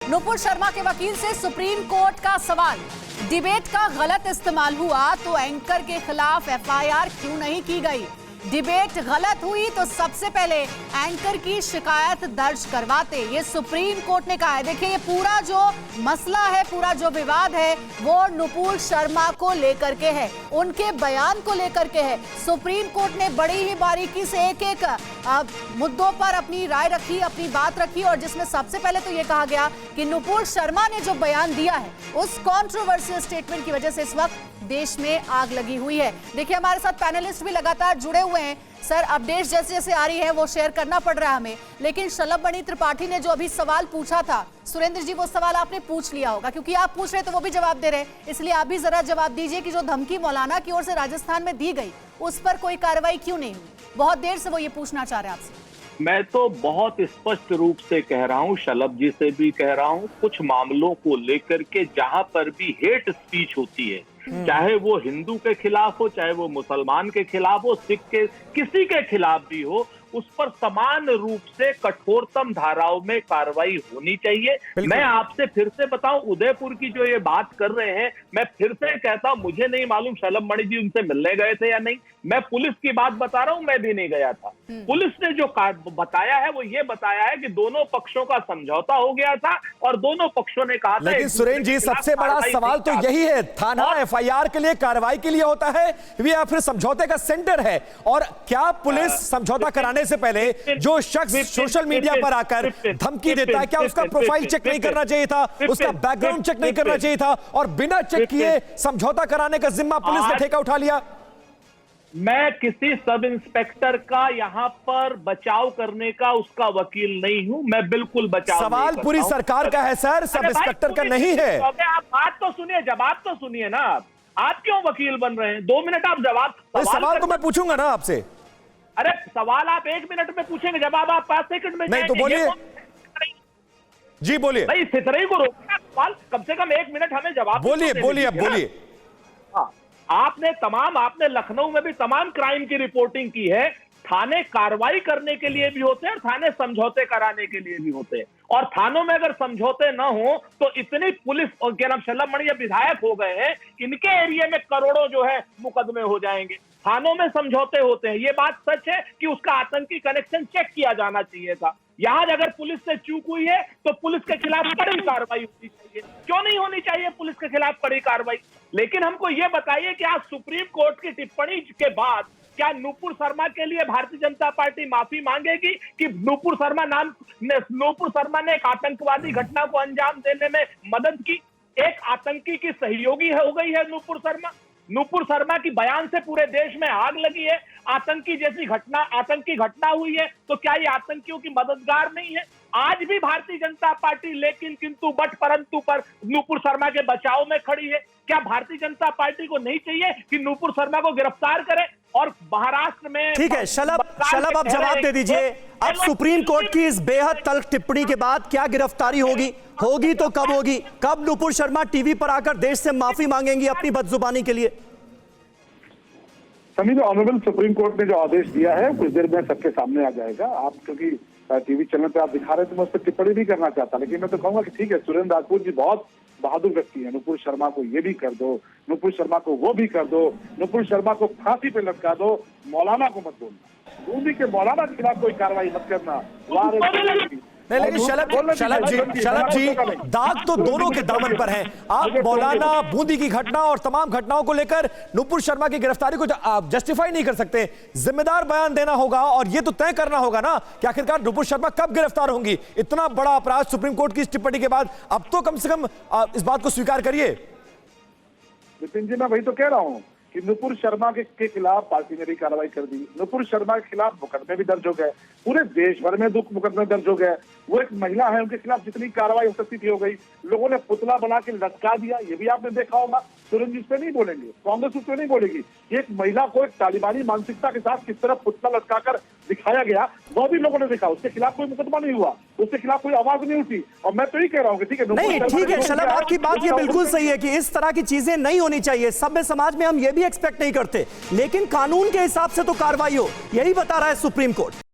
नुपुर शर्मा के वकील से सुप्रीम कोर्ट का सवाल। डिबेट का गलत इस्तेमाल हुआ तो एंकर के खिलाफ एफआईआर क्यों नहीं की गई? डिबेट गलत हुई तो सबसे पहले एंकर की शिकायत दर्ज करवाते, ये सुप्रीम कोर्ट ने कहा है। देखिए, ये पूरा जो मसला है, पूरा जो विवाद है, वो नुपुर शर्मा को लेकर के है, उनके बयान को लेकर के है। सुप्रीम कोर्ट ने बड़ी ही बारीकी से एक एक मुद्दों पर अपनी राय रखी, अपनी बात रखी, और जिसमें सबसे पहले तो ये कहा गया कि नुपुर शर्मा ने जो बयान दिया है, उस कॉन्ट्रोवर्शियल स्टेटमेंट की वजह से इस वक्त देश में आग लगी हुई है। देखिए, हमारे साथ पैनलिस्ट भी लगातार जुड़े हुए हैं। सर, अपडेट्स जैसे जैसे आ रही है वो शेयर करना पड़ रहा है हमें, लेकिन शलभ मणि त्रिपाठी ने जो अभी सवाल पूछा था, सुरेंद्र जी, वो सवाल आपने पूछ लिया होगा, क्योंकि आप पूछ रहे तो वो भी जवाब दे रहे, इसलिए आप भी जरा जवाब दीजिए कि जो धमकी मौलाना की ओर से राजस्थान में दी गई, उस पर कोई कार्रवाई क्यों नहीं हुई? बहुत देर से वो ये पूछना चाह रहे हैं आपसे। मैं तो बहुत स्पष्ट रूप से कह रहा हूं, शलभ जी से भी कह रहा हूं, कुछ मामलों को लेकर के जहां पर भी हेट स्पीच होती है, चाहे वो हिंदू के खिलाफ हो, चाहे वो मुसलमान के खिलाफ हो, सिख के किसी के खिलाफ भी हो, उस पर समान रूप से कठोरतम धाराओं में कार्रवाई होनी चाहिए। मैं आपसे फिर से बताऊं, उदयपुर की जो ये बात कर रहे हैं, मैं फिर से कहता हूं, मुझे नहीं मालूम शलभ मणि जी उनसे मिलने गए थे या नहीं। मैं पुलिस की बात बता रहा हूं, मैं भी नहीं गया था। पुलिस ने जो बताया है वो ये बताया है कि दोनों पक्षों का समझौता हो गया था और दोनों पक्षों ने कहा था। लेकिन सुरेंद्र जी, सबसे बड़ा सवाल तो यही है, थाना एफआईआर के लिए, कार्रवाई के लिए होता है या फिर समझौते का सेंटर है? और क्या पुलिस समझौता कराने से पहले जो शख्स सोशल मीडिया पर आकर धमकी देता है, क्या उसका प्रोफाइल चेक नहीं करना चाहिए था, उसका बैकग्राउंड चेक नहीं करना चाहिए था, और बिना चेक किए समझौता कराने का जिम्मा पुलिस ने ठेका उठा लिया? मैं किसी सब इंस्पेक्टर का यहाँ पर बचाव करने का उसका वकील नहीं हूं, मैं बिल्कुल बचाव सवाल पूरी सरकार का है सर, सब इंस्पेक्टर का नहीं है। आप बात तो सुनिए, जवाब तो सुनिए ना। आप क्यों वकील बन रहे हैं? 2 मिनट आप सवाल तो मैं पूछूंगा ना आपसे। अरे सवाल आप 1 मिनट में पूछेंगे, जवाब आप 5 सेकंड में नहीं तो बोलिए जी, बोलिए भाई। सितरई को रोकना सवाल, कम से कम 1 मिनट हमें जवाब बोलिए, बोलिए, अब बोलिए। आपने लखनऊ में भी तमाम क्राइम की रिपोर्टिंग की है। थाने कार्रवाई करने के लिए भी होते हैं और थाने समझौते कराने के लिए भी होते हैं, और थानों में अगर समझौते न हो तो इतनी पुलिस और क्या नाम शलभ मणि विधायक हो गए हैं, इनके एरिया में करोड़ों जो है मुकदमे हो जाएंगे। थानों में समझौते होते हैं, ये बात सच है कि उसका आतंकी कनेक्शन चेक किया जाना चाहिए था। यहाँ अगर पुलिस से चूक हुई है तो पुलिस के खिलाफ कड़ी कार्रवाई होनी चाहिए। क्यों नहीं होनी चाहिए पुलिस के खिलाफ कड़ी कार्रवाई? लेकिन हमको ये बताइए कि आज सुप्रीम कोर्ट की टिप्पणी के बाद क्या नुपुर शर्मा के लिए भारतीय जनता पार्टी माफी मांगेगी कि नुपुर शर्मा ने एक आतंकवादी घटना को अंजाम देने में मदद की? एक आतंकी की सहयोगी हो गई है नुपुर शर्मा की बयान से पूरे देश में आग लगी है। आतंकी घटना हुई है, तो क्या ये आतंकियों की मददगार नहीं है? आज भी भारतीय जनता पार्टी लेकिन किंतु बट परंतु पर नुपुर शर्मा के बचाव में खड़ी है। क्या भारतीय जनता पार्टी को नहीं चाहिए कि नुपुर शर्मा को गिरफ्तार करे? और महाराष्ट्र में ठीक है, शलभ आप जवाब दे दीजिए। अब सुप्रीम कोर्ट की इस बेहद तल्ख टिप्पणी के बाद क्या गिरफ्तारी होगी तो कब होगी? कब नुपुर शर्मा टीवी पर आकर देश से माफी मांगेंगी अपनी बदजुबानी के लिए? सभी ऑनरेबल सुप्रीम कोर्ट ने जो आदेश दिया है कुछ देर में सबके सामने आ जाएगा। आप क्योंकि टीवी चैनल पे आप दिखा रहे थे, मैं उस पर टिप्पणी नहीं करना चाहता, लेकिन मैं तो कहूंगा कि ठीक है, सुरेंद्र राजपूत जी बहुत बहादुर व्यक्ति है। नुपुर शर्मा को ये भी कर दो, नुपुर शर्मा को वो भी कर दो, नुपुर शर्मा को फांसी पे लटका दो, मौलाना को मत बोलना, बूंदी के मौलाना के खिलाफ कोई कार्रवाई मत करना। नहीं, लेकिन शलभ जी, दाग तो दोनों के दामन पर है। आप मौलाना, बूंदी की घटना और तमाम घटनाओं को लेकर नुपुर शर्मा की गिरफ्तारी को आप जस्टिफाई नहीं कर सकते। जिम्मेदार बयान देना होगा और ये तो तय करना होगा ना कि आखिरकार नुपुर शर्मा कब गिरफ्तार होंगी। इतना बड़ा अपराध सुप्रीम कोर्ट की टिप्पणी के बाद अब तो कम से कम इस बात को स्वीकार करिए। नितिन जी, मैं वही तो कह रहा हूँ कि नुपुर शर्मा के खिलाफ पार्टी ने भी कार्रवाई कर दी। नुपुर शर्मा के खिलाफ मुकदमे भी दर्ज हो गए, पूरे देश भर में मुकदमे दर्ज हो गए। वो एक महिला है, उनके खिलाफ जितनी कार्रवाई हो सकती थी हो गई। लोगों ने पुतला बना के लटका दिया, ये भी आपने देखा होगा। सुरेंद्र जी इस पे नहीं बोलेंगे, कांग्रेस उस पे नहीं बोलेगी। एक महिला को एक तालिबानी मानसिकता के साथ किस तरह पुतला लटकाकर दिखाया गया, वो भी लोगों ने देखा। उसके खिलाफ कोई मुकदमा नहीं हुआ, उसके खिलाफ कोई आवाज नहीं उठी। और मैं तो ये कह रहा हूँ कि ठीक है, नहीं ठीक है शलभ, आपकी बात ये बिल्कुल सही है कि इस तरह की चीजें नहीं होनी चाहिए। सभ्य समाज में हम ये भी एक्सपेक्ट नहीं करते, लेकिन कानून के हिसाब से तो कार्रवाई हो, यही बता रहा है सुप्रीम कोर्ट।